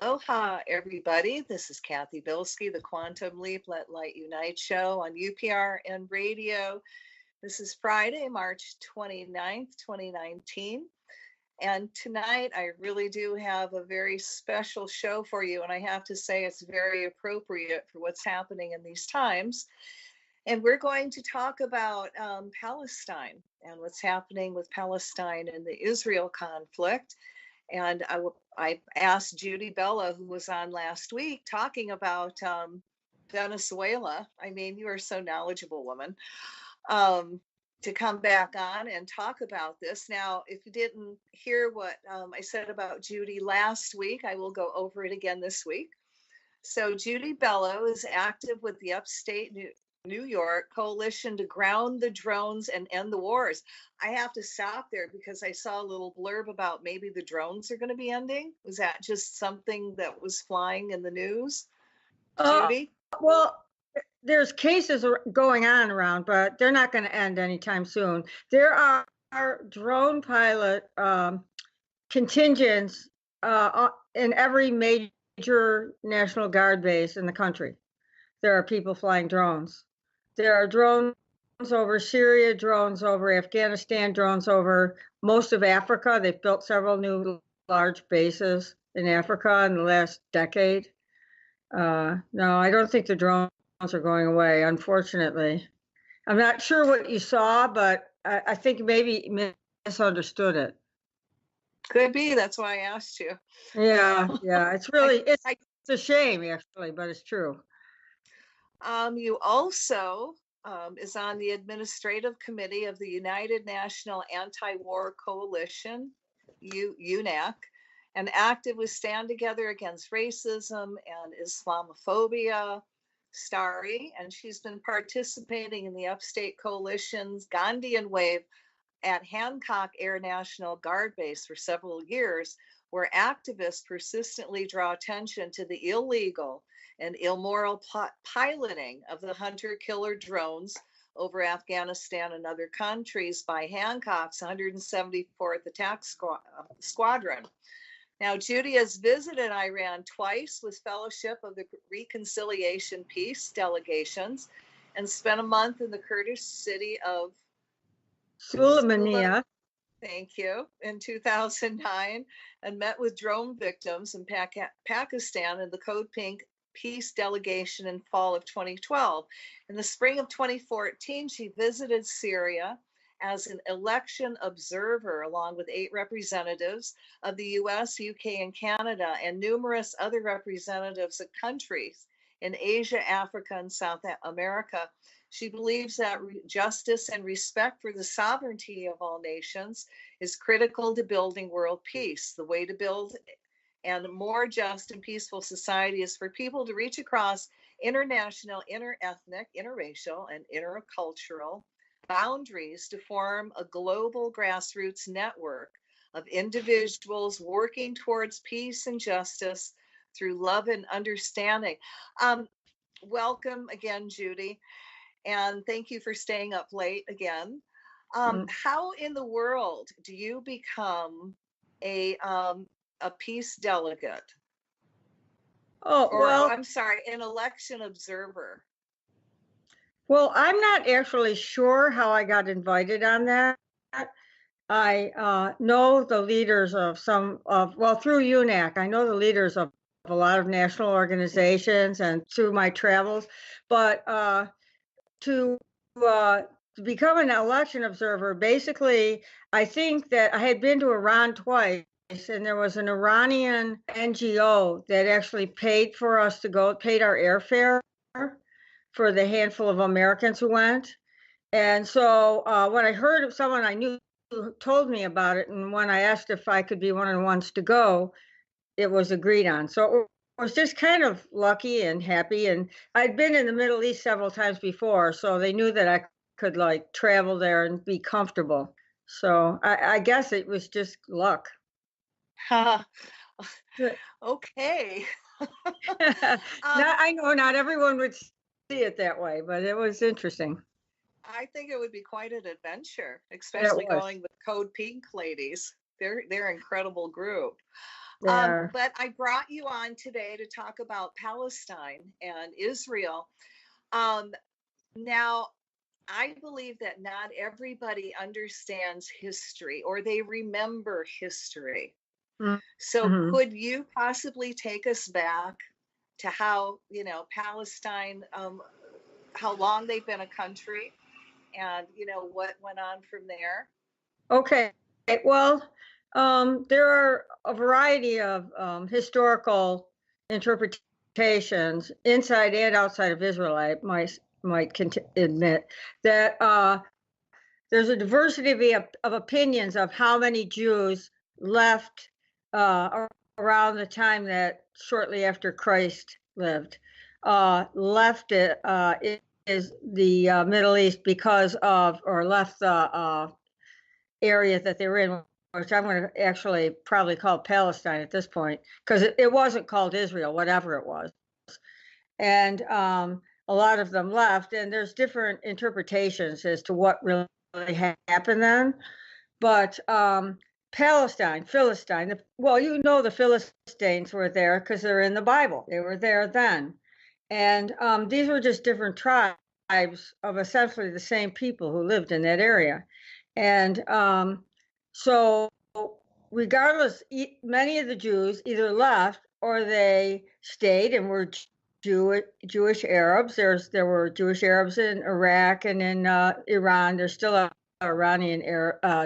Aloha, everybody. This is Cathy Bilsky, the Quantum Leap Let Light Unite show on UPRN Radio. This is Friday, March 29th, 2019. And tonight, I really do have a very special show for you. And I have to say, it's very appropriate for what's happening in these times. And we're going to talk about Palestine and what's happening with Palestine and the Israel conflict. And I asked Judith Bellow, who was on last week, talking about Venezuela. I mean, you are so knowledgeable, woman, to come back on and talk about this. Now, if you didn't hear what I said about Judy last week, I will go over it again this week. So Judith Bellow is active with the upstate New York Coalition to Ground the Drones and End the Wars. I have to stop there because I saw a little blurb about maybe the drones are going to be ending. Was that just something that was flying in the news? Judy? Well, there's cases going on around, but they're not going to end anytime soon. There are drone pilot contingents in every major National Guard base in the country. There are people flying drones. There are drones over Syria, drones over Afghanistan, drones over most of Africa. They've built several new large bases in Africa in the last decade. No, I don't think the drones are going away, unfortunately. I'm not sure what you saw, but I think maybe misunderstood it. Could be. That's why I asked you. Yeah. It's really, it's a shame, actually, but it's true. You also is on the administrative committee of the United National Anti-War Coalition, UNAC, and active with Stand Together Against Racism and Islamophobia, Starry, and she's been participating in the Upstate Coalition's Gandhian Wave at Hancock Air National Guard Base for several years, where activists persistently draw attention to the illegal and immoral piloting of the hunter-killer drones over Afghanistan and other countries by Hancock's 174th Attack Squadron. Now, Judy has visited Iran twice with Fellowship of the Reconciliation Peace delegations and spent a month in the Kurdish city of Sulaymaniyah. Thank you. In 2009, and met with drone victims in Pakistan in the Code Pink Peace delegation in fall of 2012. In the spring of 2014, she visited Syria as an election observer, along with 8 representatives of the US, UK, and Canada, and numerous other representatives of countries in Asia, Africa, and South America. She believes that justice and respect for the sovereignty of all nations is critical to building world peace. The way to build and more just and peaceful society is for people to reach across international, interethnic, interracial, and intercultural boundaries to form a global grassroots network of individuals working towards peace and justice through love and understanding. Welcome again, Judy, and thank you for staying up late again. How in the world do you become a peace delegate? I'm sorry, an election observer. Well, I'm not actually sure how I got invited on that. I know the leaders of through UNAC, I know the leaders of a lot of national organizations and through my travels, but to become an election observer, basically, I think that I had been to Iran twice, and there was an Iranian NGO that actually paid for us to go, paid our airfare for the handful of Americans who went. And so when I heard of someone I knew who told me about it, and when I asked if I could be one of the ones to go, it was agreed on. So I was just kind of lucky and happy. And I'd been in the Middle East several times before, so they knew that I could like travel there and be comfortable. So I guess it was just luck. Okay. I know not everyone would see it that way, but it was interesting. I think it would be quite an adventure, especially going with Code Pink ladies. They're an incredible group. there. But I brought you on today to talk about Palestine and Israel. Um, Now, I believe that not everybody understands history or they remember history. So Mm-hmm. could you possibly take us back to how, Palestine, how long they've been a country and, what went on from there? Okay. Well, there are a variety of historical interpretations inside and outside of Israel. I might admit that there's a diversity of opinions of how many Jews left around the time that shortly after Christ lived. Left it is the Middle East because of, or left the area that they were in, which I'm going to actually probably call Palestine at this point, because it wasn't called Israel, whatever it was. And a lot of them left, and there's different interpretations as to what really happened then. But Palestine, Philistine, well, the Philistines were there because they're in the Bible. They were there then. And these were just different tribes of essentially the same people who lived in that area. And so, regardless, many of the Jews either left or they stayed and were Jewish Arabs. There were Jewish Arabs in Iraq and in Iran. There's still Iranian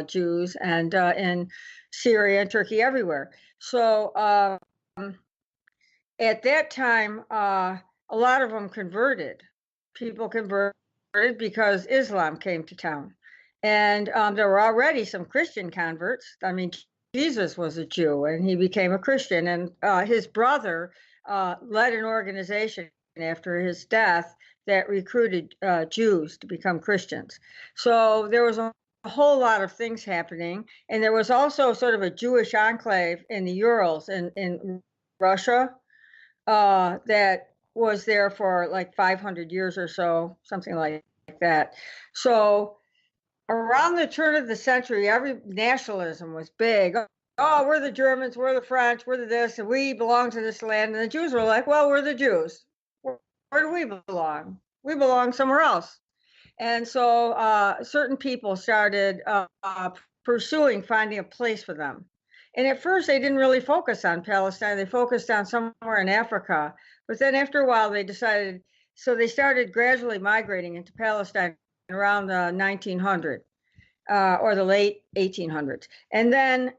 Jews, and in Syria and Turkey, everywhere. So at that time, a lot of them converted. People converted because Islam came to town. And there were already some Christian converts. I mean, Jesus was a Jew and he became a Christian. And his brother led an organization after his death that recruited Jews to become Christians. So there was a whole lot of things happening. And there was also sort of a Jewish enclave in the Urals in Russia that was there for like 500 years or so, something like that. So around the turn of the century, every nationalism was big. Oh, we're the Germans, we're the French, we're the this, and we belong to this land. And the Jews were like, well, we're the Jews. Where do we belong? We belong somewhere else. And so certain people started pursuing finding a place for them. And at first, they didn't really focus on Palestine. They focused on somewhere in Africa. But then after a while, they started gradually migrating into Palestine around the 1900 or the late 1800s. And then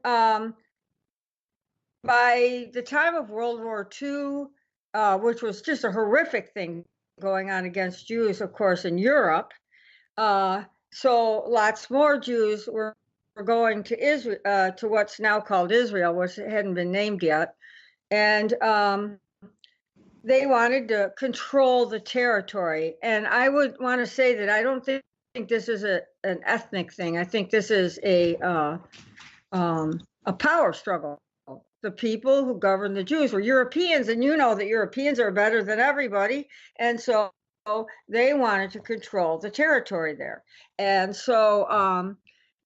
by the time of World War II, which was just a horrific thing going on against Jews, of course, in Europe, so lots more Jews were going to Israel, to what's now called Israel, which hadn't been named yet. And they wanted to control the territory. And I would want to say that I don't think this is an ethnic thing. I think this is a power struggle. The people who governed the Jews were Europeans, and you know that Europeans are better than everybody. And so they wanted to control the territory there. And so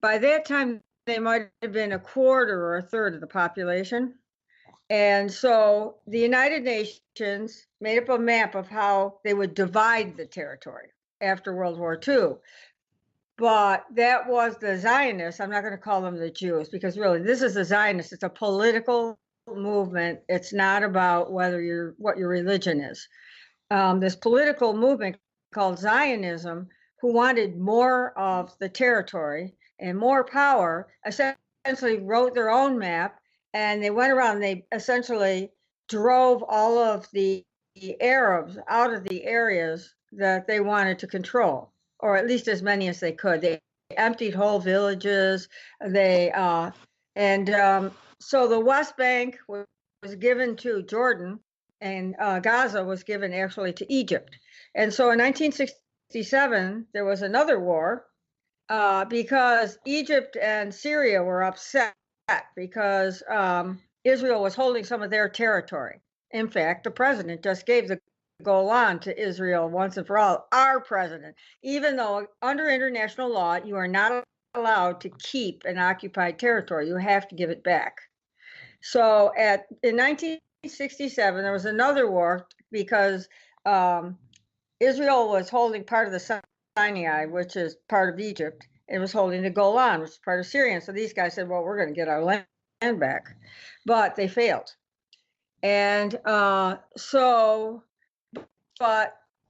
by that time, they might have been a quarter or a third of the population. And so the United Nations made up a map of how they would divide the territory after World War II. But that was the Zionists. I'm not going to call them the Jews, because really this is the Zionists. It's a political movement. It's not about what your religion is. This political movement called Zionism, who wanted more of the territory and more power, essentially wrote their own map, and they went around. They essentially drove all of the Arabs out of the areas that they wanted to control, or at least as many as they could. They emptied whole villages. So the West Bank was given to Jordan, and Gaza was given actually to Egypt. And so in 1967, there was another war because Egypt and Syria were upset because Israel was holding some of their territory. In fact, the president just gave the Golan to Israel once and for all, our president, even though under international law, you are not allowed to keep an occupied territory. You have to give it back. So in 1967, there was another war because Israel was holding part of the Sinai, which is part of Egypt, and was holding the Golan, which is part of Syria. And so these guys said, well, we're going to get our land back. But they failed. And but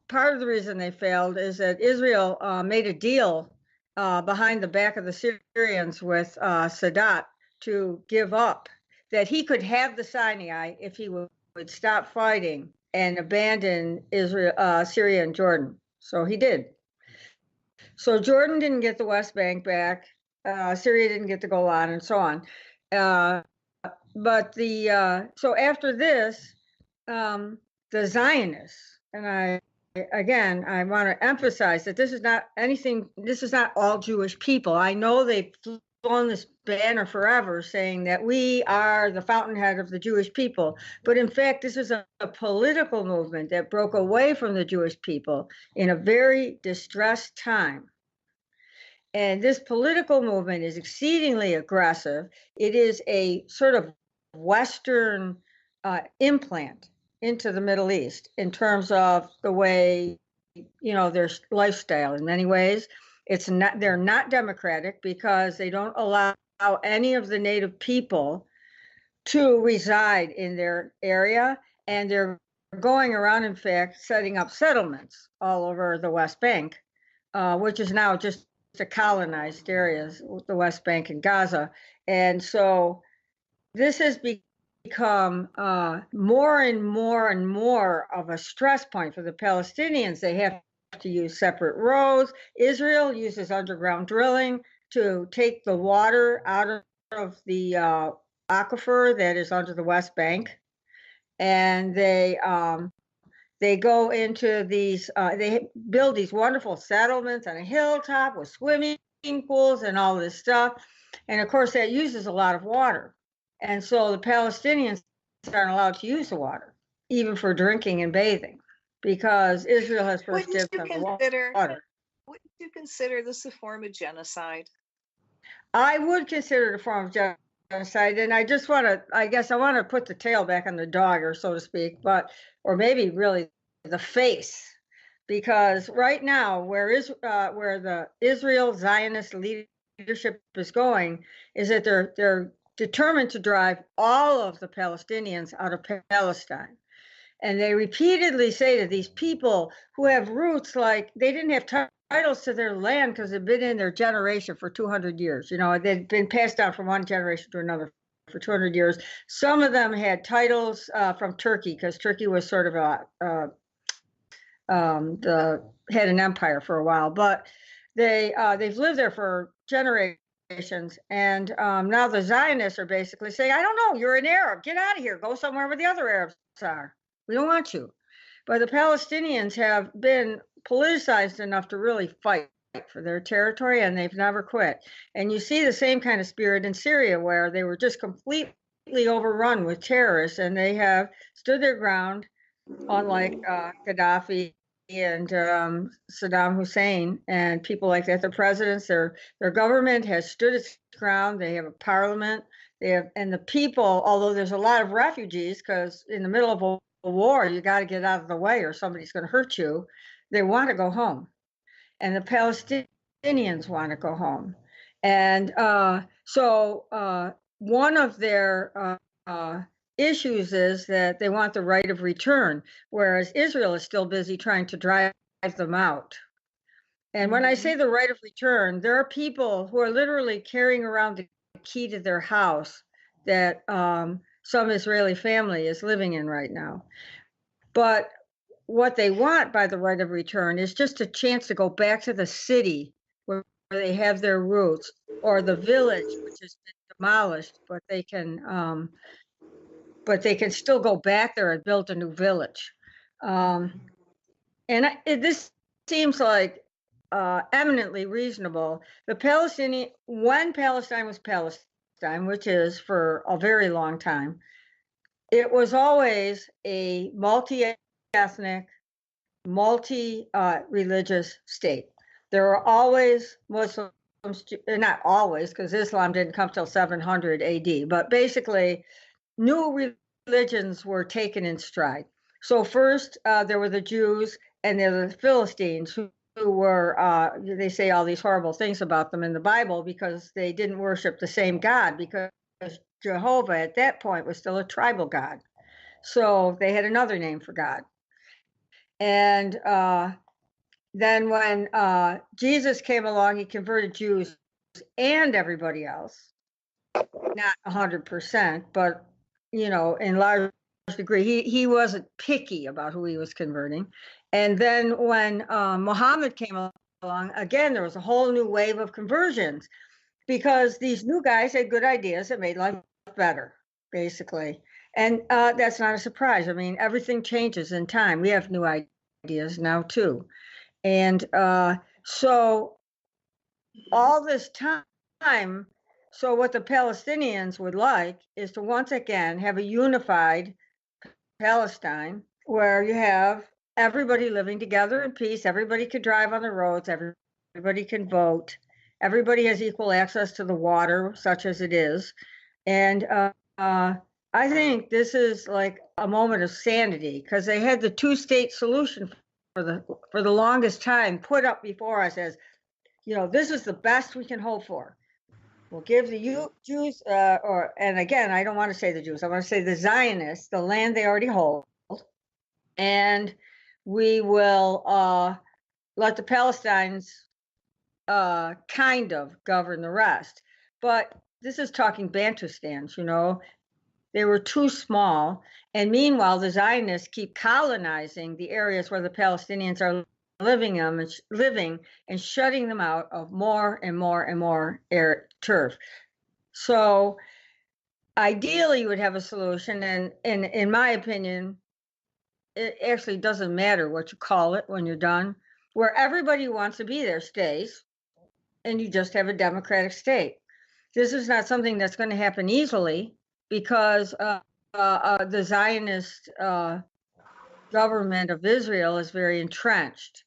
part of the reason they failed is that Israel made a deal behind the back of the Syrians with Sadat to give up, that he could have the Sinai if he would stop fighting and abandon Israel, Syria, and Jordan. So he did. So Jordan didn't get the West Bank back, Syria didn't get the Golan, and so on. But so after this, the Zionists, and I want to emphasize that this is not all Jewish people. I know they've flown this banner forever saying that we are the fountainhead of the Jewish people. But in fact, this is a political movement that broke away from the Jewish people in a very distressed time. And this political movement is exceedingly aggressive. It is a sort of Western implant into the Middle East in terms of the way, their lifestyle. In many ways, they're not democratic because they don't allow any of the native people to reside in their area, and they're going around, in fact, setting up settlements all over the West Bank, which is now just the colonized areas, the West Bank and Gaza. And so this has become more and more and more of a stress point for the Palestinians. They have to use separate roads. Israel uses underground drilling to take the water out of the aquifer that is under the West Bank. And they go into these, they build these wonderful settlements on a hilltop with swimming pools and all this stuff. And of course, that uses a lot of water. And so the Palestinians aren't allowed to use the water, even for drinking and bathing, because Israel has first dibs on the water. Wouldn't you consider this a form of genocide? I would consider it a form of genocide. And I just want to, I guess I want to put the tail back on the dog, or so to speak, or maybe really the face, because right now where the Israel Zionist leadership is going is that they're determined to drive all of the Palestinians out of Palestine. And they repeatedly say to these people who have roots, like they didn't have titles to their land because they've been in their generation for 200 years. They've been passed down from one generation to another for 200 years. Some of them had titles from Turkey, because Turkey was sort of had an empire for a while, but they've lived there for generations. And now the Zionists are basically saying, I don't know, you're an Arab, get out of here, go somewhere where the other Arabs are. We don't want you. But the Palestinians have been politicized enough to really fight for their territory, and they've never quit. And you see the same kind of spirit in Syria, where they were just completely overrun with terrorists, and they have stood their ground, unlike Gaddafi and Saddam Hussein and people like that. The presidents, their government has stood its ground. They have a parliament. And the people, although there's a lot of refugees, because in the middle of a war, you got to get out of the way or somebody's going to hurt you. They want to go home, and the Palestinians want to go home. And so one of their issues is that they want the right of return, whereas Israel is still busy trying to drive them out. And when I say the right of return, there are people who are literally carrying around the key to their house that some Israeli family is living in right now. But what they want by the right of return is just a chance to go back to the city where they have their roots, or the village, which has been demolished, but they can still go back there and build a new village. This seems like eminently reasonable. When Palestine was Palestine, which is for a very long time, it was always a multi-ethnic, multi-religious state. There were always Muslims, not always, because Islam didn't come till 700 AD, but basically new religions were taken in stride. So first there were the Jews, and there were the Philistines who were, they say all these horrible things about them in the Bible because they didn't worship the same God, because Jehovah at that point was still a tribal God. So they had another name for God. And then when Jesus came along, he converted Jews and everybody else. Not 100%, but, in large degree. He wasn't picky about who he was converting. And then when Muhammad came along, again, there was a whole new wave of conversions because these new guys had good ideas that made life better, basically. And that's not a surprise. I mean, everything changes in time. We have new ideas now, too. And so all this time, so what the Palestinians would like is to once again have a unified Palestine where you have everybody living together in peace. Everybody can drive on the roads. Everybody can vote. Everybody has equal access to the water, such as it is. And I think this is like a moment of sanity because they had the two-state solution for the longest time put up before us as, this is the best we can hope for. We'll give the Jews, and again, I don't want to say the Jews, I want to say the Zionists, the land they already hold, and we will let the Palestinians kind of govern the rest. But this is talking Bantustans, they were too small. And meanwhile, the Zionists keep colonizing the areas where the Palestinians are living and shutting them out of more and more and more turf. So ideally you would have a solution, and in my opinion, it actually doesn't matter what you call it when you're done, where everybody who wants to be there stays, and you just have a democratic state. This is not something that's going to happen easily because the Zionist government of Israel is very entrenched.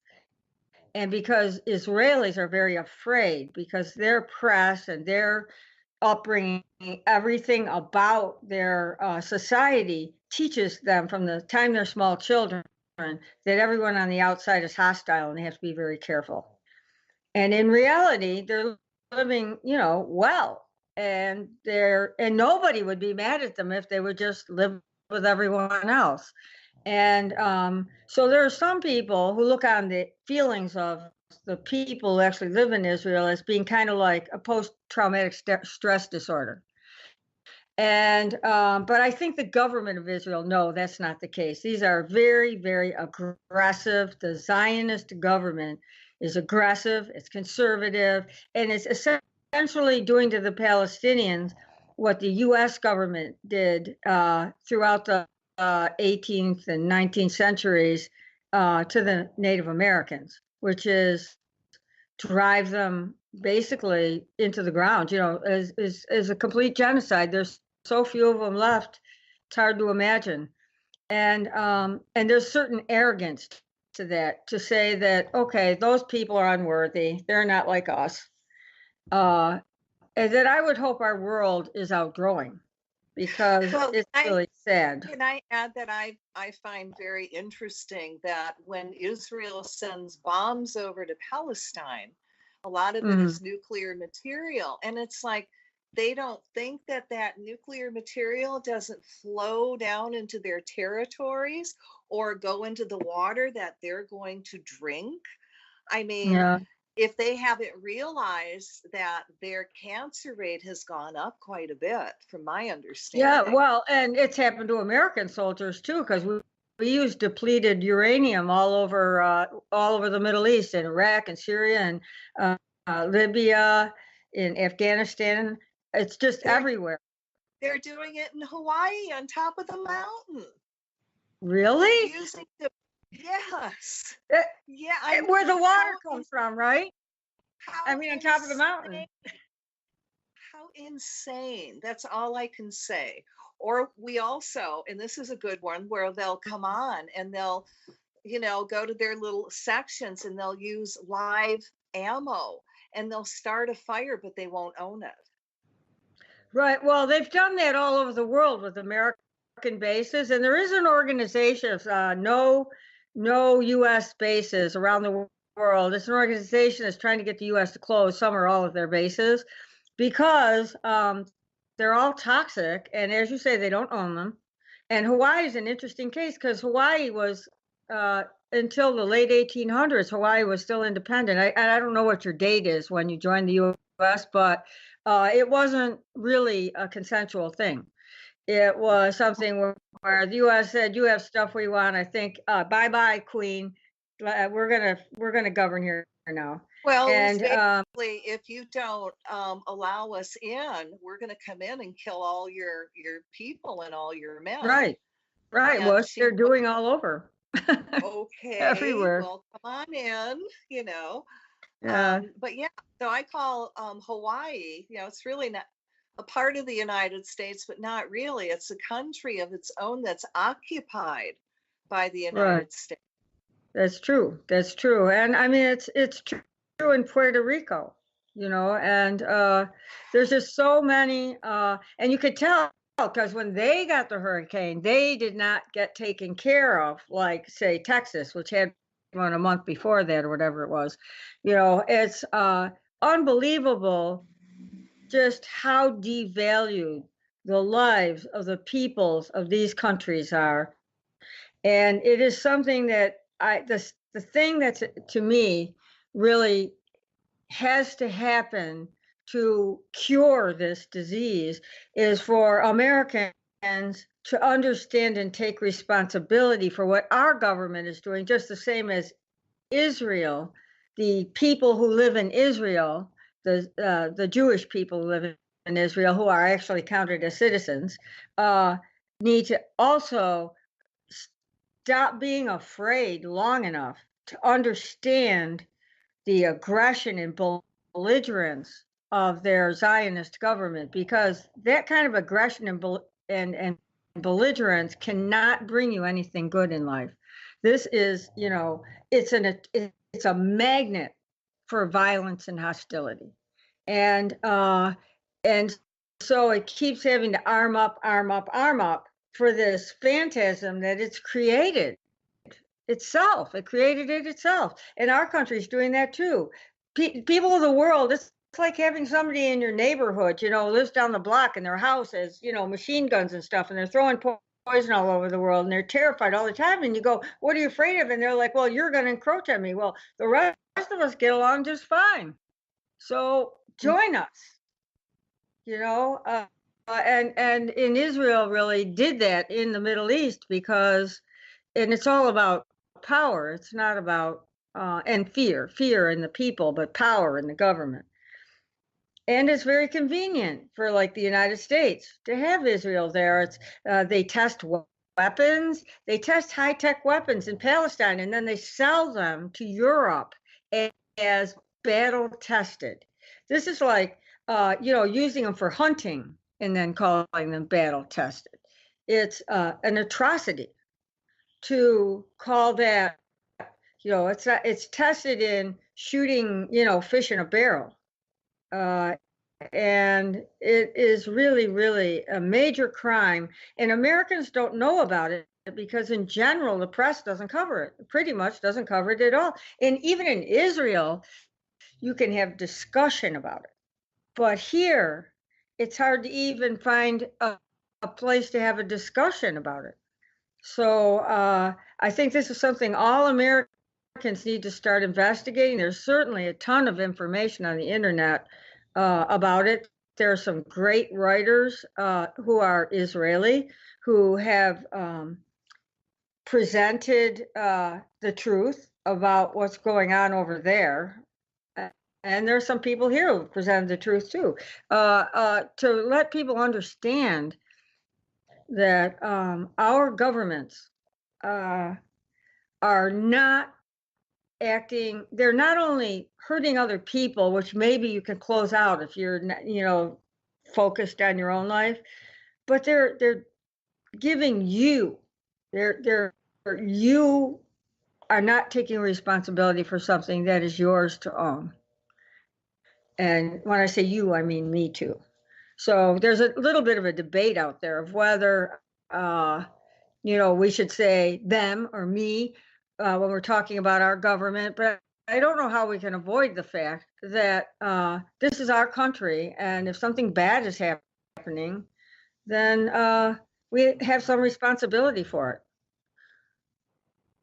And because Israelis are very afraid, because their press and their upbringing, everything about their society teaches them from the time they're small children that everyone on the outside is hostile and they have to be very careful. And in reality, they're living, well, and nobody would be mad at them if they would just live with everyone else. And so there are some people who look on the feelings of the people who actually live in Israel as being kind of like a post-traumatic stress disorder. And but I think the government of Israel, no, that's not the case. These are very, very aggressive. The Zionist government is aggressive, it's conservative, and it's essentially doing to the Palestinians what the U.S. government did throughout the 18th and 19th centuries to the Native Americans, which is drive them basically into the ground, is a complete genocide. There's so few of them left, it's hard to imagine. And there's certain arrogance to that, to say that, okay, those people are unworthy, they're not like us. And that I would hope our world is outgrowing, because it's really sad. Can I add that I find very interesting that when Israel sends bombs over to Palestine, a lot of it is nuclear material. And it's like, they don't think that nuclear material doesn't flow down into their territories or go into the water that they're going to drink. I mean, if they haven't realized that their cancer rate has gone up quite a bit, from my understanding. Yeah, well, and it's happened to American soldiers too, because we use depleted uranium all over the Middle East, in Iraq and Syria and Libya, in Afghanistan. It's just everywhere. They're doing it in Hawaii on top of the mountain. Really? Yes. Yeah. Where the water comes from, right? I mean, on top of the mountain. How insane. That's all I can say. Or we also, and this is a good one, where they'll come on and they'll, go to their little sections and they'll use live ammo and they'll start a fire, but they won't own it. Right. Well, they've done that all over the world with American bases, and there is an organization of no U.S. bases around the world. It's an organization that's trying to get the U.S. to close some or all of their bases because they're all toxic, and as you say, they don't own them. And Hawaii is an interesting case because Hawaii was until the late 1800s, Hawaii was still independent. I don't know what your date is when you joined the U.S., but it wasn't really a consensual thing. It was something where the U.S. said, "You have stuff we want. I think, bye bye, Queen. We're gonna govern here now." Well, And basically, if you don't allow us in, we're going to come in and kill all your people and all your men. right, And what they're doing all over, okay, everywhere. well, come on in, Yeah. But yeah, so I call Hawaii, it's really not a part of the United States, but not really. It's a country of its own that's occupied by the United States. That's true. That's true. And I mean, it's true in Puerto Rico, and there's just so many, and you could tell because when they got the hurricane, they did not get taken care of, like, say, Texas, which had one a month before that or whatever it was. It's unbelievable just how devalued the lives of the peoples of these countries are. And it is something that the thing that's, to me, really has to happen to cure this disease is for Americans to understand and take responsibility for what our government is doing, just the same as Israel, the people who live in Israel, the Jewish people who live in Israel, who are actually counted as citizens, need to also stop being afraid long enough to understand the aggression and belligerence of their Zionist government, because that kind of aggression and belligerence cannot bring you anything good in life. This is, it's a magnet for violence and hostility, and so it keeps having to arm up, arm up, arm up for this phantasm that it's created itself. It created it itself. And our country's doing that too. People of the world, it's like having somebody in your neighborhood, lives down the block and their house has, machine guns and stuff, and they're throwing poison all over the world and they're terrified all the time. And you go, "What are you afraid of?" And they're like, "Well, you're going to encroach on me." Well, the rest of us get along just fine. So join us, and in Israel really did that in the Middle East because, and it's all about power. It's not about, and fear in the people, but power in the government. And it's very convenient for, like, the United States to have Israel there. It's they test weapons, they test high-tech weapons in Palestine, and then they sell them to Europe as battle tested. This is like, using them for hunting and then calling them battle tested. It's an atrocity to call that, it's tested in shooting, fish in a barrel. And it is really, really a major crime. And Americans don't know about it because, in general, the press doesn't cover it, pretty much doesn't cover it at all. And even in Israel, you can have discussion about it. But here, it's hard to even find a place to have a discussion about it. So I think this is something all Americans need to start investigating. There's certainly a ton of information on the internet about it. There are some great writers who are Israeli who have presented the truth about what's going on over there. And there are some people here who presented the truth too, to let people understand that our governments are not acting, they're not only hurting other people, which maybe you can close out if you're, focused on your own life, but they're giving you, you are not taking responsibility for something that is yours to own. And when I say you, I mean me too. So there's a little bit of a debate out there of whether, we should say them or me when we're talking about our government. But I don't know how we can avoid the fact that this is our country, and if something bad is happening, then we have some responsibility for it.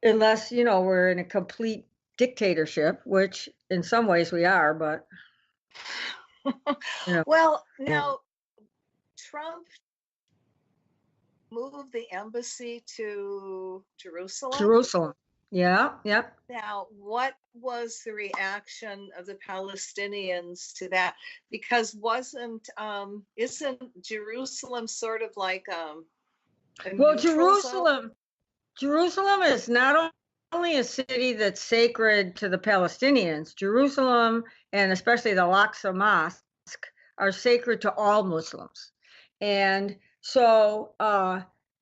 Unless, we're in a complete dictatorship, which in some ways we are, but. Well, now Trump moved the embassy to Jerusalem. Jerusalem. Yeah, yep. Now, what was the reaction of the Palestinians to that? Because isn't Jerusalem sort of like a Well, neutral zone? Jerusalem is not only a city that's sacred to the Palestinians. Jerusalem, and especially the Al-Aqsa Mosque, are sacred to all Muslims. And so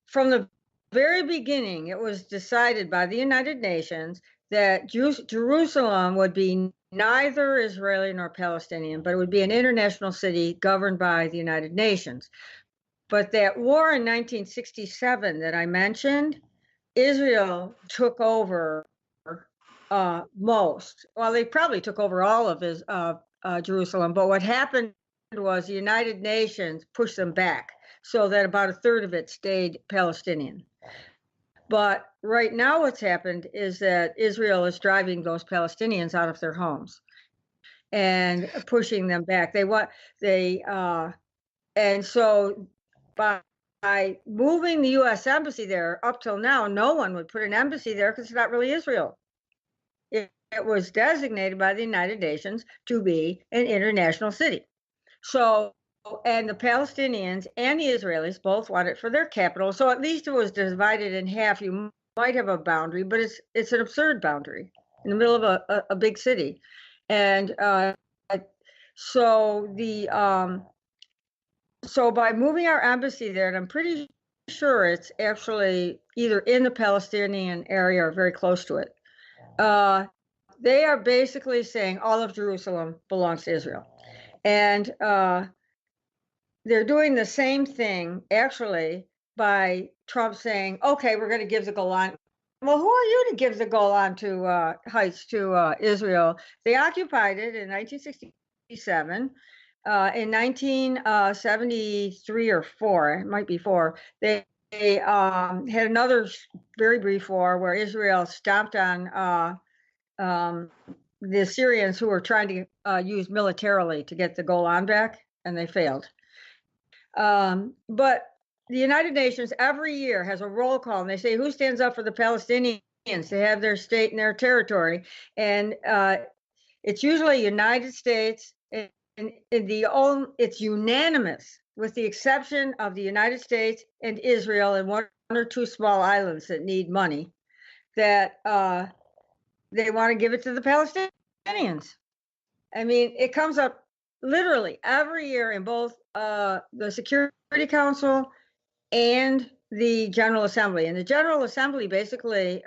from the very beginning, it was decided by the United Nations that Jerusalem would be neither Israeli nor Palestinian, but it would be an international city governed by the United Nations. But that war in 1967 that I mentioned, Israel took over most. Well, they probably took over all of Jerusalem, but what happened was the United Nations pushed them back so that about a third of it stayed Palestinian. But right now what's happened is that Israel is driving those Palestinians out of their homes and pushing them back. And so by moving the U.S. embassy there, up till now, no one would put an embassy there because it's not really Israel. It was designated by the United Nations to be an international city. So, and the Palestinians and the Israelis both want it for their capital. So at least it was divided in half. You might have a boundary, but it's an absurd boundary in the middle of a big city. And so by moving our embassy there, and I'm pretty sure it's actually either in the Palestinian area or very close to it, they are basically saying all of Jerusalem belongs to Israel. And they're doing the same thing, actually, by Trump saying, okay, we're going to give the Golan. Well, who are you to give the Golan Heights to Israel? They occupied it in 1967. In 1973 or 4, it might be 4, they had another very brief war where Israel stomped on the Syrians who were trying to use militarily to get the Golan back, and they failed. But the United Nations every year has a roll call, and they say, who stands up for the Palestinians to have their state and their territory? And it's usually United States, and it's unanimous, with the exception of the United States and Israel and one or two small islands that need money, that they want to give it to the Palestinians. I mean, it comes up literally every year in both the Security Council and the General Assembly. And the General Assembly basically,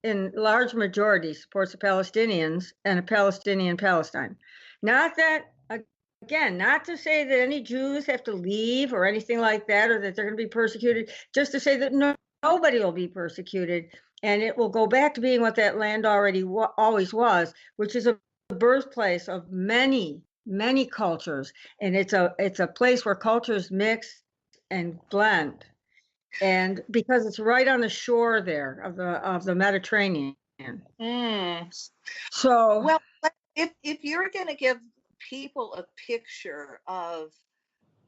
in large majority, supports the Palestinians and a Palestinian Palestine. Not that, again, not to say that any Jews have to leave or anything like that, or that they're going to be persecuted, just to say that nobody will be persecuted. And it will go back to being what that land already always was, which is a birthplace of many, many cultures. And it's a place where cultures mix and blend. And because it's right on the shore there of the Mediterranean. So, well, if you're going to give people a picture of,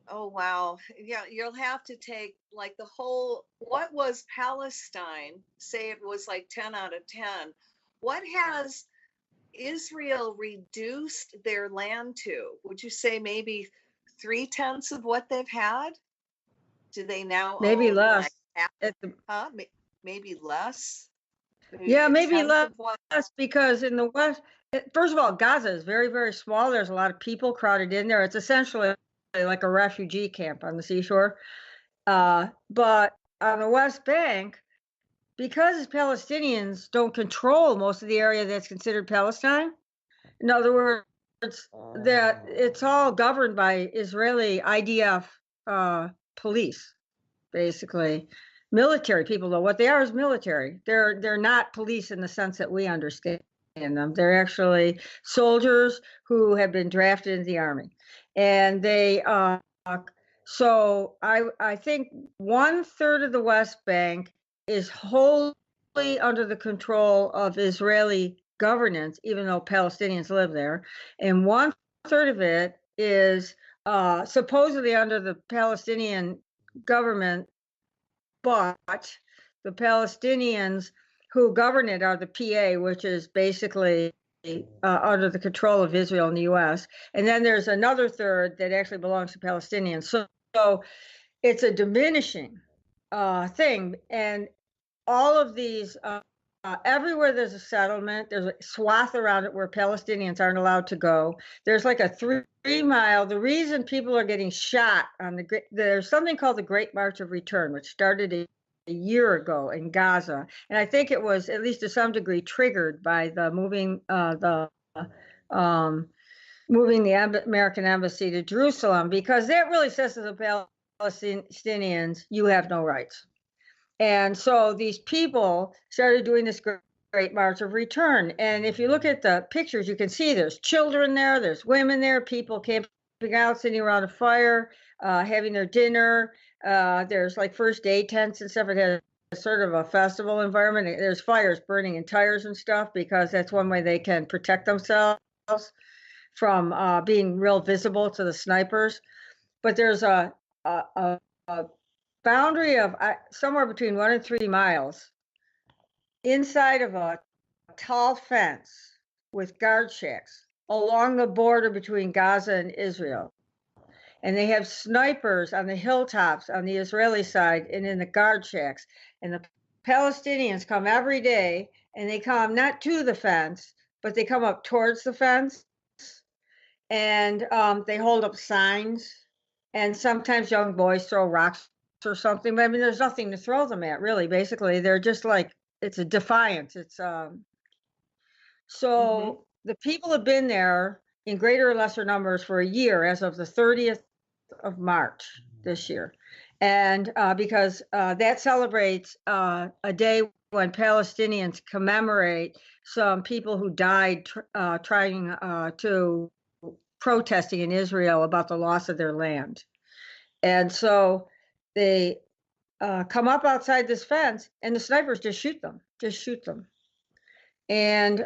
oh wow, yeah, you'll have to take like the whole, what was Palestine, say it was like 10 out of 10, what has Israel reduced their land to? Would you say maybe 3/10 of what they've had? Do they now maybe own less? Like maybe less? Maybe less, because in the West, first of all, Gaza is very, very small. There's a lot of people crowded in there. It's essentially like a refugee camp on the seashore. But on the West Bank, because Palestinians don't control most of the area that's considered Palestine, in other words, that it's all governed by Israeli IDF police, basically. Military people, though, what they are is military. They're not police in the sense that we understand them. They're actually soldiers who have been drafted into the army, and they. So I think 1/3 of the West Bank is wholly under the control of Israeli governance, even though Palestinians live there, and 1/3 of it is supposedly under the Palestinian government, but the Palestinians who govern it are the PA, which is basically under the control of Israel and the U.S. And then there's another third that actually belongs to Palestinians. So it's a diminishing thing. And all of these, everywhere there's a settlement, there's a swath around it where Palestinians aren't allowed to go. There's like a 3-mile. The reason people are getting shot on there's something called the Great March of Return, which started a year ago in Gaza, and I think it was at least to some degree triggered by the moving the American embassy to Jerusalem, because that really says to the Palestinians, you have no rights. And so these people started doing this Great March of Return. And if you look at the pictures, you can see there's children there, there's women there, people camping out, sitting around a fire, having their dinner. There's like first aid tents and stuff. It has sort of a festival environment. There's fires burning in tires and stuff, because that's one way they can protect themselves from being real visible to the snipers. But there's a boundary of somewhere between 1 and 3 miles inside of a tall fence with guard shacks along the border between Gaza and Israel. And they have snipers on the hilltops on the Israeli side and in the guard shacks. And the Palestinians come every day, and they come not to the fence, but they come up towards the fence, and they hold up signs. And sometimes young boys throw rocks or something, but I mean, there's nothing to throw them at, really. Basically, they're just like, it's a defiance. It's so the people have been there in greater or lesser numbers for a year, as of the 30th of March this year. And because that celebrates a day when Palestinians commemorate some people who died trying to protesting in Israel about the loss of their land. And so they come up outside this fence, and the snipers just shoot them. And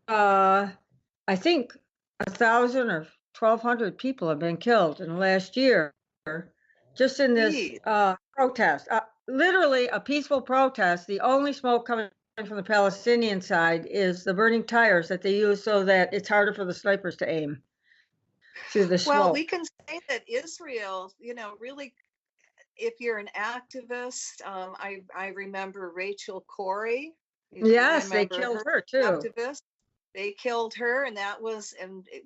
I think 1,000 or 1,200 people have been killed in the last year, just in this protest. Literally a peaceful protest. The only smoke coming from the Palestinian side is the burning tires that they use so that it's harder for the snipers to aim through the smoke. Well, we can say that Israel, really, if you're an activist, I remember Rachel Corrie. Yes, they killed her too. Activist. They killed her, and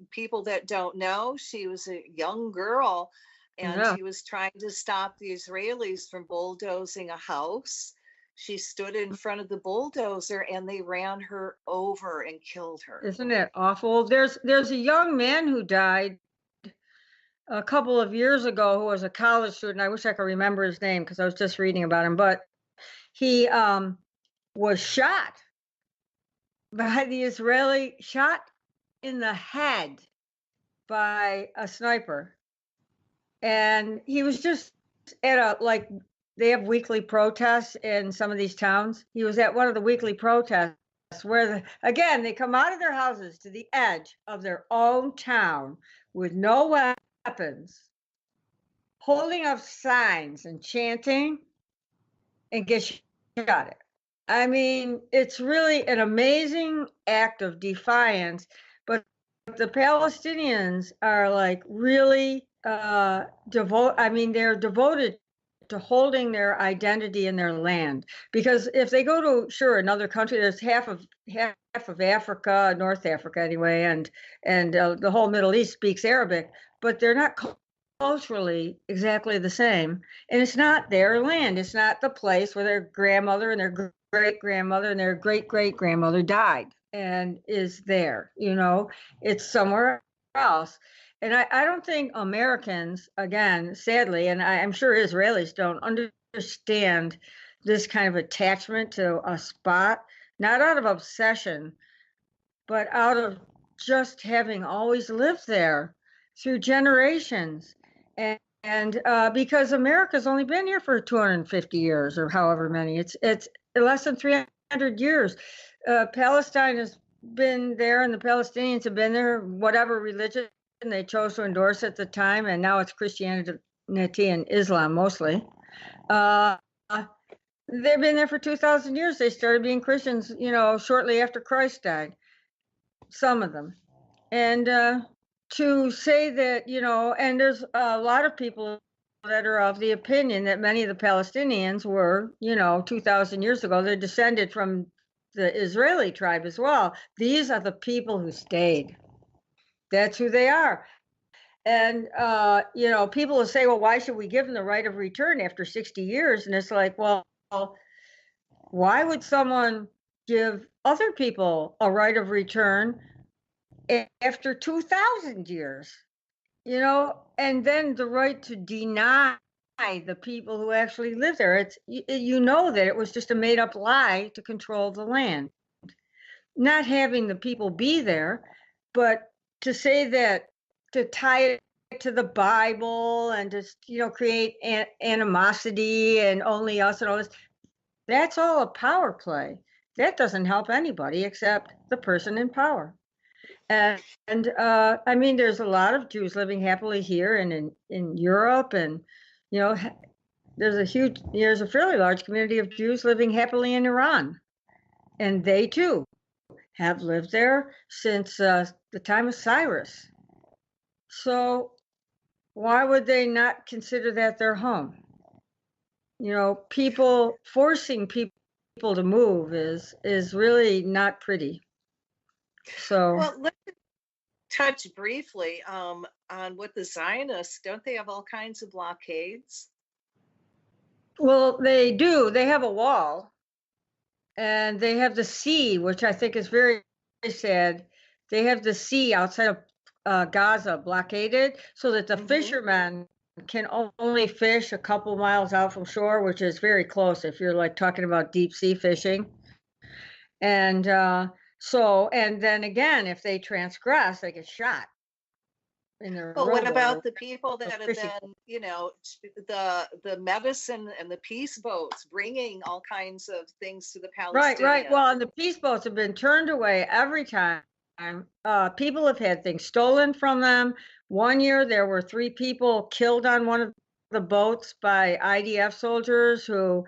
people that don't know, she was a young girl, and she was trying to stop the Israelis from bulldozing a house. She stood in front of the bulldozer, and they ran her over and killed her. Isn't it awful? There's a young man who died a couple of years ago who was a college student. I wish I could remember his name, because I was just reading about him, but he was shot by the Israeli, shot in the head by a sniper. And he was just at they have weekly protests in some of these towns. He was at one of the weekly protests where, again, they come out of their houses to the edge of their own town with no weapons, holding up signs and chanting, and get shot at. I mean, it's really an amazing act of defiance, but the Palestinians are like really they're devoted to holding their identity in their land. Because if they go to another country, there's half of Africa, North Africa anyway, and the whole Middle East speaks Arabic, but they're not culturally exactly the same, and it's not their land. It's not the place where their grandmother and their great-grandmother and their great-great-grandmother died and is there. It's somewhere else. And I don't think Americans, again, sadly, and I'm sure Israelis don't understand this kind of attachment to a spot, not out of obsession, but out of just having always lived there through generations. And because America's only been here for 250 years or however many, it's less than 300 years. Palestine has been there, and the Palestinians have been there, whatever religion they chose to endorse at the time, and now it's Christianity and Islam mostly. They've been there for 2,000 years. They started being Christians, shortly after Christ died, some of them. And to say that, and there's a lot of people that are of the opinion that many of the Palestinians were, 2,000 years ago, they're descended from the Israeli tribe as well. These are the people who stayed. That's who they are. And, people will say, well, why should we give them the right of return after 60 years? And it's like, well, why would someone give other people a right of return after 2,000 years? And then the right to deny the people who actually live there. It's, that it was just a made up lie to control the land. Not having the people be there, but to say that, to tie it to the Bible and to, create animosity and only us and all this, that's all a power play. That doesn't help anybody except the person in power. And I mean, there's a lot of Jews living happily here and in Europe, and there's a fairly large community of Jews living happily in Iran, and they too have lived there since the time of Cyrus. So why would they not consider that their home? People forcing people to move is really not pretty. So, well, let's touch briefly on what the Zionists, don't they have all kinds of blockades? Well, they do. They have a wall, and they have the sea, which I think is very, very sad. They have the sea outside of Gaza blockaded so that the fishermen can only fish a couple miles out from shore, which is very close if you're like talking about deep sea fishing. And and then again, if they transgress, they get shot. Well, what about the people that have been, the medicine and the peace boats bringing all kinds of things to the Palestinians? Right. Well, and the peace boats have been turned away every time. People have had things stolen from them. One year, there were 3 people killed on one of the boats by IDF soldiers who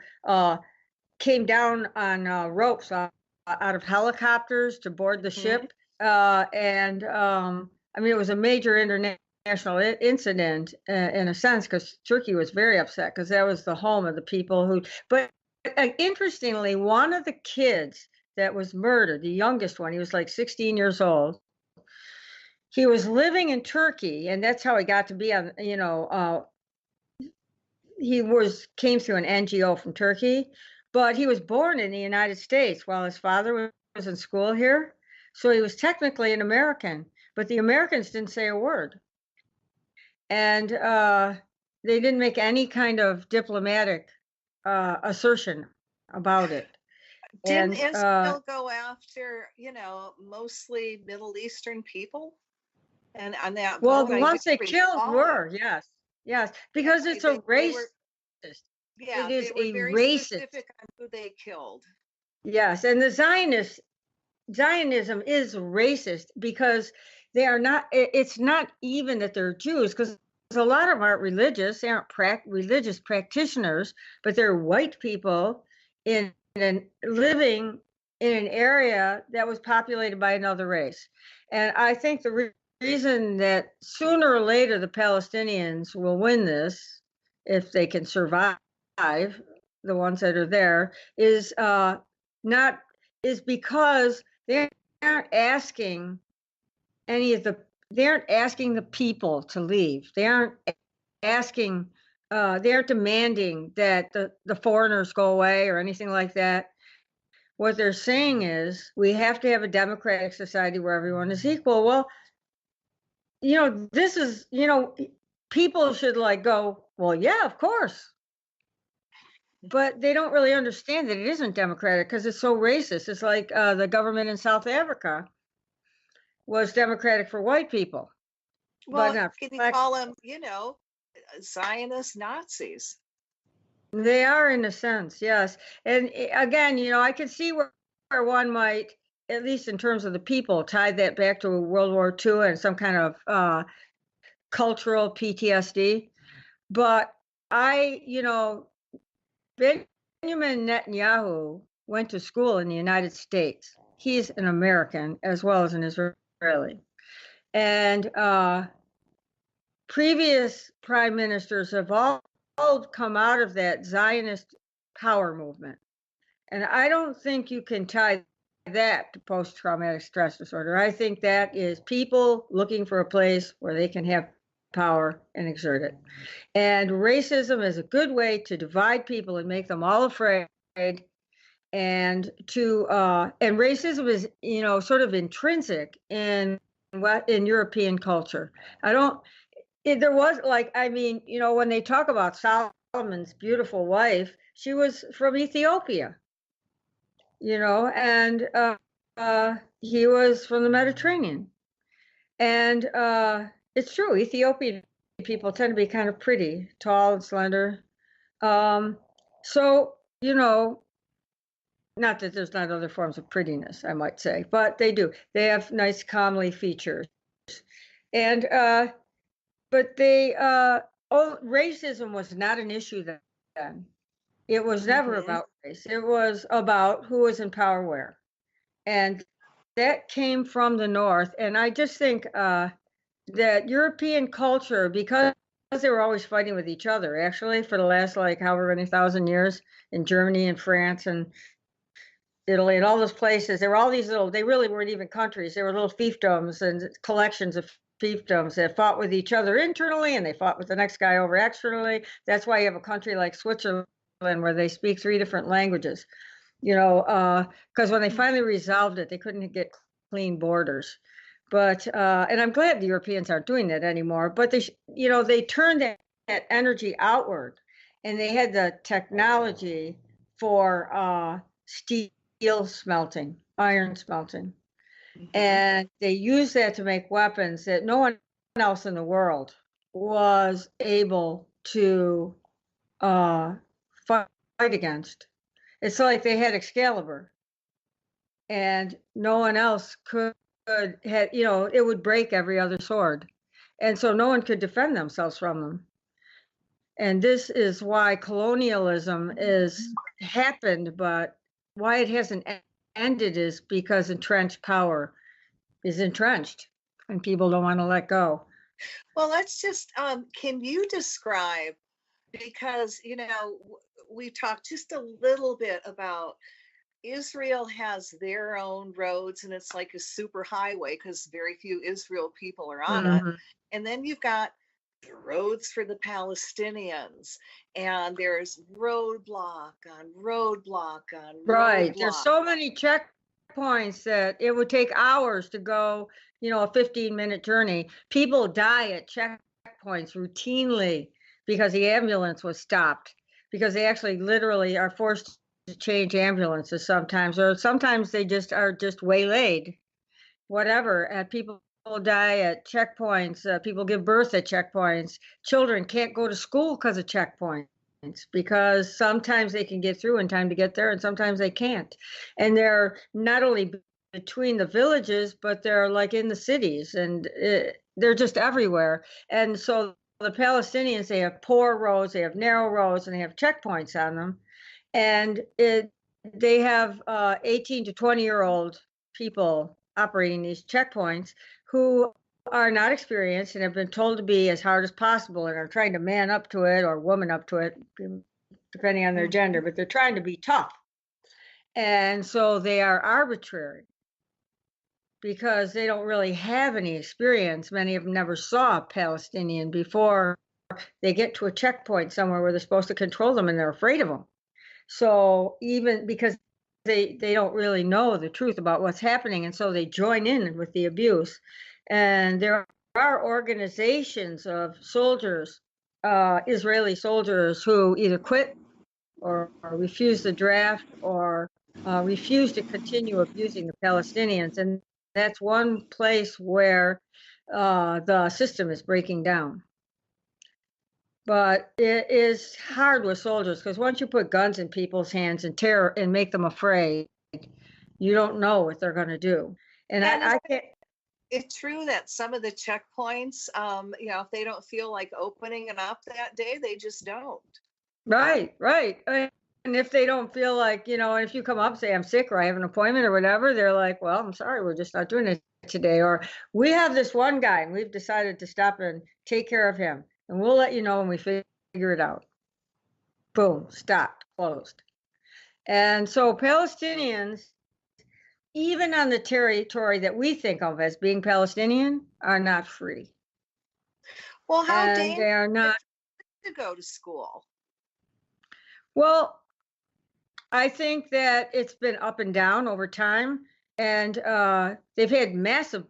came down on ropes out of helicopters to board the ship. I mean, it was a major international incident in a sense, because Turkey was very upset because that was the home of the people who. But interestingly, one of the kids that was murdered, the youngest one, he was like 16 years old. He was living in Turkey, and that's how he got to be on. He came through an NGO from Turkey, but he was born in the United States while his father was in school here. So he was technically an American. But the Americans didn't say a word. And they didn't make any kind of diplomatic assertion about it. Didn't Israel go after, mostly Middle Eastern people? And on that well, the ones they killed were, yes, because it's a racist. Yeah, it is they were a very racist. Specific on who they killed. Yes, and the Zionism is racist because they are not. It's not even that they're Jews, because a lot of them aren't religious. They aren't religious practitioners, but they're white people living in an area that was populated by another race. And I think the reason that sooner or later the Palestinians will win this, if they can survive, the ones that are there, is because they aren't asking they aren't asking the people to leave. They aren't asking, they aren't demanding that the foreigners go away or anything like that. What they're saying is, we have to have a democratic society where everyone is equal. Well, this is, people should like go, well, yeah, of course. But they don't really understand that it isn't democratic because it's so racist. It's like the government in South Africa was democratic for white people, but Well, not can you black. call them, Zionist Nazis? They are in a sense, yes. And again, I can see where one might, at least in terms of the people, tie that back to World War II and some kind of cultural PTSD. But Benjamin Netanyahu went to school in the United States. He's an American as well as an Israeli. And previous prime ministers have all come out of that Zionist power movement. And I don't think you can tie that to post-traumatic stress disorder. I think that is people looking for a place where they can have power and exert it. And racism is a good way to divide people and make them all afraid. And racism is, sort of intrinsic in European culture. There was like, when they talk about Solomon's beautiful wife, she was from Ethiopia, and he was from the Mediterranean. And it's true, Ethiopian people tend to be kind of pretty, tall and slender. So, not that there's not other forms of prettiness, I might say, but they do. They have nice, comely features. And, but racism was not an issue then. It was never about race. It was about who was in power where. And that came from the North. And I just think that European culture, because they were always fighting with each other, actually, for the last, like, however many thousand years in Germany and France and Italy and all those places, there were all these they really weren't even countries. They were little fiefdoms and collections of fiefdoms that fought with each other internally and they fought with the next guy over externally. That's why you have a country like Switzerland where they speak 3 different languages, because when they finally resolved it, they couldn't get clean borders. But, and I'm glad the Europeans aren't doing that anymore, but they turned that energy outward and they had the technology for steel smelting, iron smelting. And they used that to make weapons that no one else in the world was able to fight against. It's like they had Excalibur and no one else could had, it would break every other sword. And so no one could defend themselves from them. And this is why colonialism is happened, but why it hasn't ended is because entrenched power is entrenched and people don't want to let go. Well, let's just, can you describe, because, we talked just a little bit about Israel has their own roads and it's like a super highway because very few Israel people are on it. And then you've got the roads for the Palestinians and there's roadblock on roadblock on Right. roadblock. There's so many checkpoints that it would take hours to go, a 15-minute journey. People die at checkpoints routinely because the ambulance was stopped, because they actually literally are forced to change ambulances sometimes, or sometimes they just are just waylaid, whatever. And people die at checkpoints. People give birth at checkpoints. Children can't go to school because of checkpoints, because sometimes they can get through in time to get there and sometimes they can't. And they're not only between the villages, but they're like in the cities and they're just everywhere. And so the Palestinians, they have poor roads, they have narrow roads, and they have checkpoints on them. And they have 18 to 20-year-old people operating these checkpoints who are not experienced and have been told to be as hard as possible and are trying to man up to it or woman up to it, depending on their gender, but they're trying to be tough. And so they are arbitrary because they don't really have any experience. Many of them never saw a Palestinian before they get to a checkpoint somewhere where they're supposed to control them and they're afraid of them. So even because they don't really know the truth about what's happening, and so they join in with the abuse. And there are organizations of soldiers, Israeli soldiers, who either quit or refuse the draft or refuse to continue abusing the Palestinians. And that's one place where the system is breaking down. But it is hard with soldiers because once you put guns in people's hands and terror and make them afraid, you don't know what they're going to do. And I can't. It's true that some of the checkpoints, if they don't feel like opening it up that day, they just don't. Right. And if they don't feel like, and if you come up and say, I'm sick or I have an appointment or whatever, they're like, well, I'm sorry, we're just not doing it today. Or we have this one guy and we've decided to stop and take care of him. And we'll let you know when we figure it out. Boom, stopped, closed. And so Palestinians, even on the territory that we think of as being Palestinian, are not free. Well, how dangerous they are not to go to school? Well, I think that it's been up and down over time, and they've had massive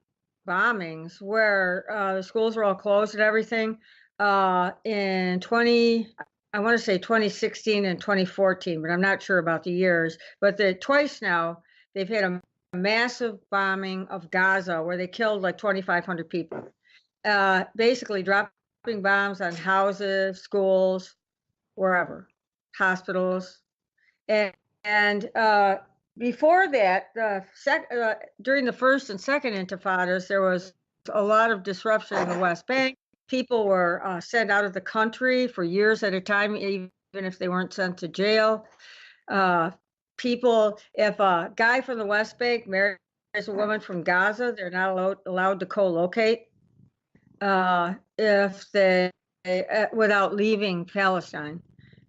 bombings where the schools were all closed and everything in 2016 and 2014, but I'm not sure about the years. But twice now they've had a massive bombing of Gaza where they killed like 2,500 people, basically dropping bombs on houses, schools, wherever, hospitals. And before that, during the first and second intifadas, there was a lot of disruption in the West Bank. People were sent out of the country for years at a time, even if they weren't sent to jail. If a guy from the West Bank marries a woman from Gaza, they're not allowed to co-locate if they without leaving Palestine.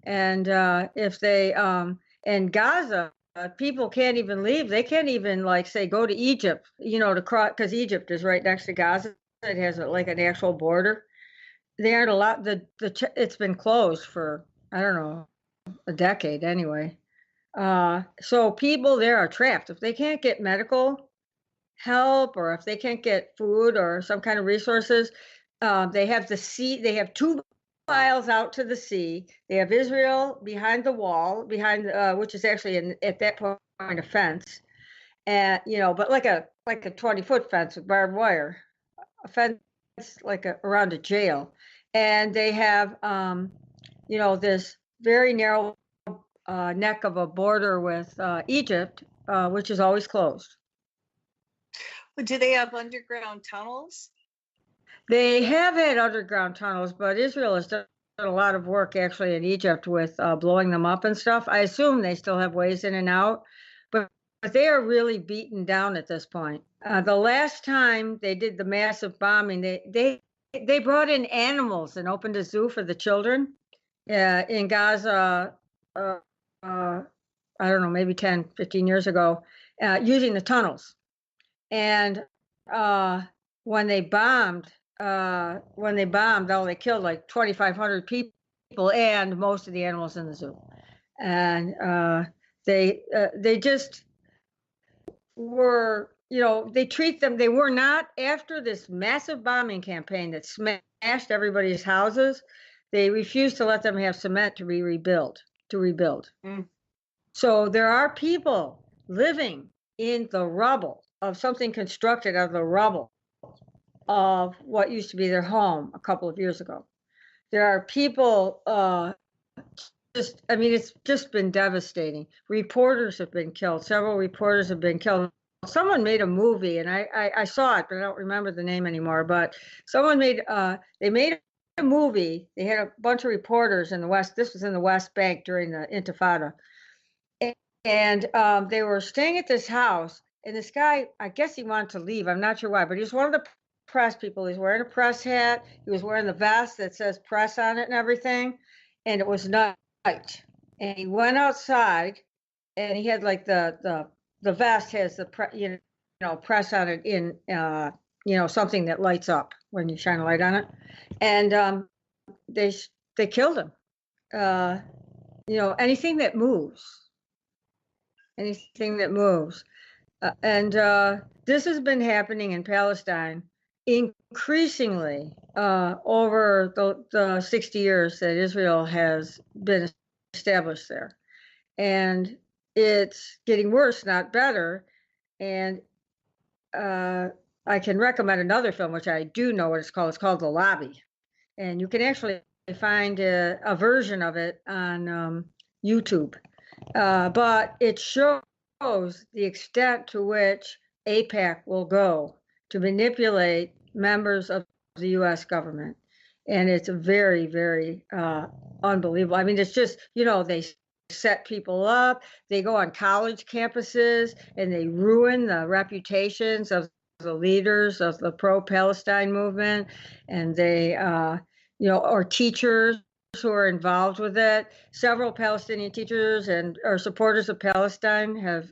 And if they in Gaza, people can't even leave. They can't even say go to Egypt, to cross, because Egypt is right next to Gaza. It has an actual border. They aren't allowed. It's been closed for, I don't know, a decade anyway. So people there are trapped. If they can't get medical help, or if they can't get food or some kind of resources, they have the sea. They have 2 miles out to the sea. They have Israel behind the wall, which is actually at that point a fence, and but like a 20-foot fence with barbed wire, a fence around a jail, and they have this very narrow neck of a border with Egypt, which is always closed. Do they have underground tunnels? They have had underground tunnels, but Israel has done a lot of work actually in Egypt with blowing them up and stuff. I assume they still have ways in and out, but they are really beaten down at this point. The last time they did the massive bombing, they brought in animals and opened a zoo for the children in Gaza. I don't know, maybe 10, 15 years ago, using the tunnels. And when they bombed, they killed like 2,500 people and most of the animals in the zoo. And they just were, they treat them, they were not, after this massive bombing campaign that smashed everybody's houses, they refused to let them have cement to rebuild. So there are people living in the rubble of something constructed out of the rubble of what used to be their home a couple of years ago. There are people, it's just been devastating. Reporters have been killed. Several reporters have been killed. Someone made a movie, and I saw it, but I don't remember the name anymore. But someone made a movie. They had a bunch of reporters in the West. This was in the West Bank during the Intifada. And they were staying at this house, and this guy, I guess he wanted to leave. I'm not sure why, but he was one of the press people. He's wearing a press hat. He was wearing the vest that says press on it and everything. And it was night. And he went outside, and he had the vest has the press on it in something that lights up when you shine a light on it. And they killed him. Anything that moves. Anything that moves. And this has been happening in Palestine, increasingly over the 60 years that Israel has been established there. And it's getting worse, not better. And I can recommend another film, which I do know what it's called. It's called The Lobby. And you can actually find a version of it on YouTube. But it shows the extent to which AIPAC will go to manipulate members of the U.S. government. And it's very, very unbelievable. I mean, it's just, they set people up, they go on college campuses, and they ruin the reputations of the leaders of the pro-Palestine movement, and they, or teachers who are involved with it. Several Palestinian teachers and or supporters of Palestine have